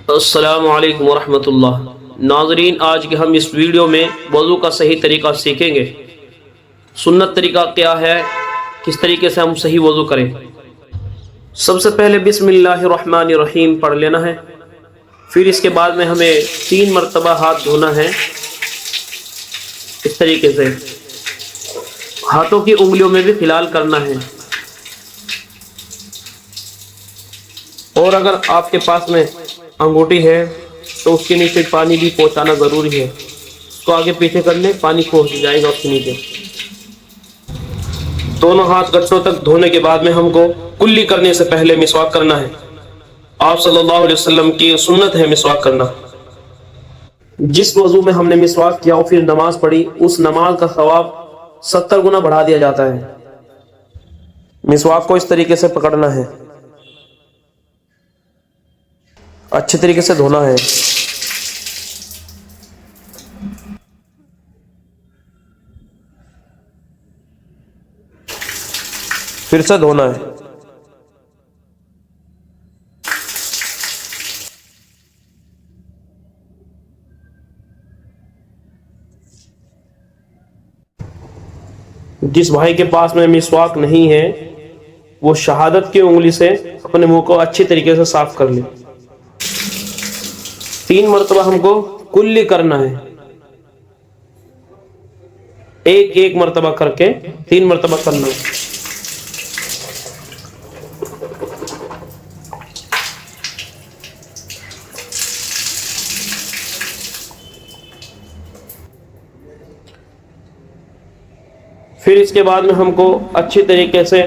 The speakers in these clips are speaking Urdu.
السلام علیکم ورحمۃ اللہ۔ ناظرین، آج کے ہم اس ویڈیو میں وضو کا صحیح طریقہ سیکھیں گے۔ سنت طریقہ کیا ہے، کس طریقے سے ہم صحیح وضو کریں۔ سب سے پہلے بسم اللہ الرحمن الرحیم پڑھ لینا ہے، پھر اس کے بعد میں ہمیں 3 مرتبہ ہاتھ دھونا ہے۔ اس طریقے سے ہاتھوں کی انگلیوں میں بھی خلال کرنا ہے، اور اگر آپ کے پاس میں انگوٹھی ہے تو اس کے نیچے پانی بھی پہنچانا ضروری ہے۔ اس کو آگے پیچھے کرنے پانی پہنچ جائے گا اس کے نیچے۔ دونوں ہاتھ گٹوں تک دھونے کے بعد میں ہم کو کلی کرنے سے پہلے مسواک کرنا ہے۔ آپ صلی اللہ علیہ وسلم کی سنت ہے مسواک کرنا۔ جس وضو میں ہم نے مسواک کیا اور پھر نماز پڑھی، اس نماز کا ثواب 70 گنا بڑھا دیا جاتا ہے۔ مسواک کو اس طریقے سے پکڑنا ہے، اچھے طریقے سے دھونا ہے۔ پھر سے دھونا ہے۔ جس بھائی کے پاس میں مسواک نہیں ہے وہ شہادت کی انگلی سے اپنے منہ کو اچھی طریقے سے صاف کر لے۔ 3 مرتبہ ہم کو کلی کرنا ہے، ایک مرتبہ کر کے 3 مرتبہ کرنا ہے۔ پھر اس کے بعد میں ہم کو اچھی طریقے سے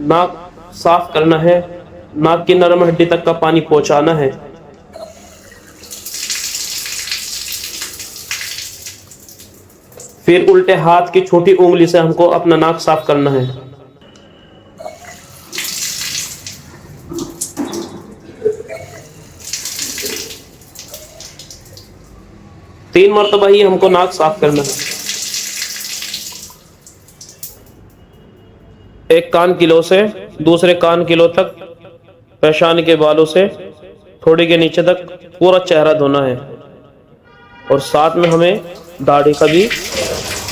ناک صاف کرنا ہے، ناک کی نرم ہڈی تک کا پانی پہنچانا ہے۔ پھر الٹے ہاتھ کی چھوٹی انگلی سے ہم کو اپنا ناک صاف کرنا ہے۔ تین مرتبہ ہی ہم کو ناک صاف کرنا ہے۔ ایک کان کی لو سے دوسرے کان کی لو تک، پیشانی کے بالوں سے تھوڑی کے نیچے تک پورا چہرہ دھونا ہے، اور ساتھ میں ہمیں داڑھی کا بھی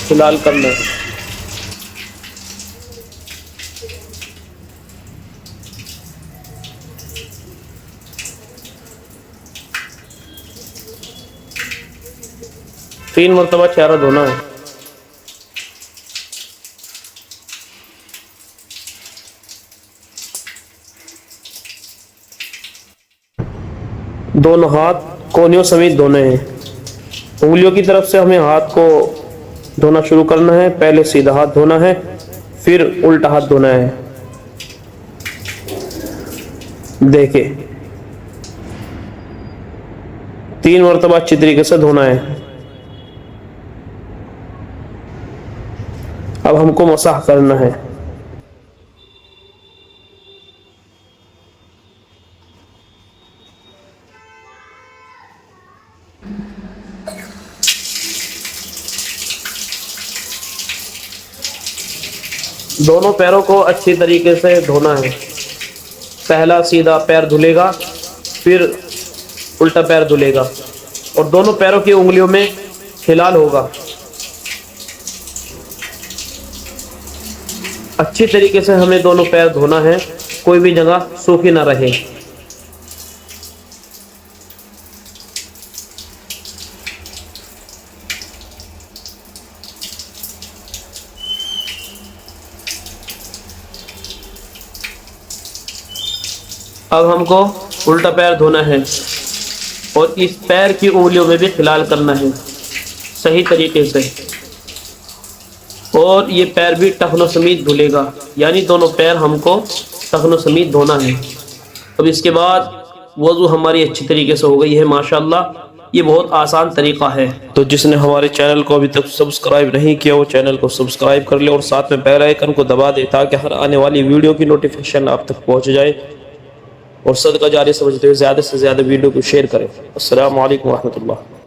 خلال کرنا ہے۔ تین مرتبہ چہرہ دھونا ہے۔ دونوں ہاتھ کونیوں سمیت دھونے ہیں۔ انگلیوں کی طرف سے ہمیں ہاتھ کو دھونا شروع کرنا ہے۔ پہلے سیدھا ہاتھ دھونا ہے، پھر الٹا ہاتھ دھونا ہے۔ دیکھیں، 3 مرتبہ اچھی طریقے سے دھونا ہے۔ اب ہم کو مسح کرنا ہے۔ دونوں پیروں کو اچھی طریقے سے دھونا ہے۔ پہلا سیدھا پیر دھلے گا، پھر الٹا پیر دھلے گا، اور دونوں پیروں کی انگلیوں میں ہلال ہوگا۔ اچھی طریقے سے ہمیں دونوں پیر دھونا ہے، کوئی بھی جگہ سوکھی نہ رہے۔ اب ہم کو الٹا پیر دھونا ہے، اور اس پیر کی انگلیوں میں بھی خلال کرنا ہے صحیح طریقے سے، اور یہ پیر بھی ٹخنوں سمیت دھلے گا، یعنی دونوں پیر ہم کو ٹخنوں سمیت دھونا ہے۔ اب اس کے بعد وضو ہماری اچھی طریقے سے ہو گئی ہے ماشاءاللہ۔ یہ بہت آسان طریقہ ہے، تو جس نے ہمارے چینل کو ابھی تک سبسکرائب نہیں کیا وہ چینل کو سبسکرائب کر لے، اور ساتھ میں بیل آئیکن کو دبا دے تاکہ ہر آنے والی ویڈیو کی نوٹیفیکیشن آپ تک پہنچ جائے، اور صدقہ جاری سمجھتے ہوئے زیادہ سے زیادہ ویڈیو کو شیئر کریں۔ السلام علیکم ورحمۃ اللہ۔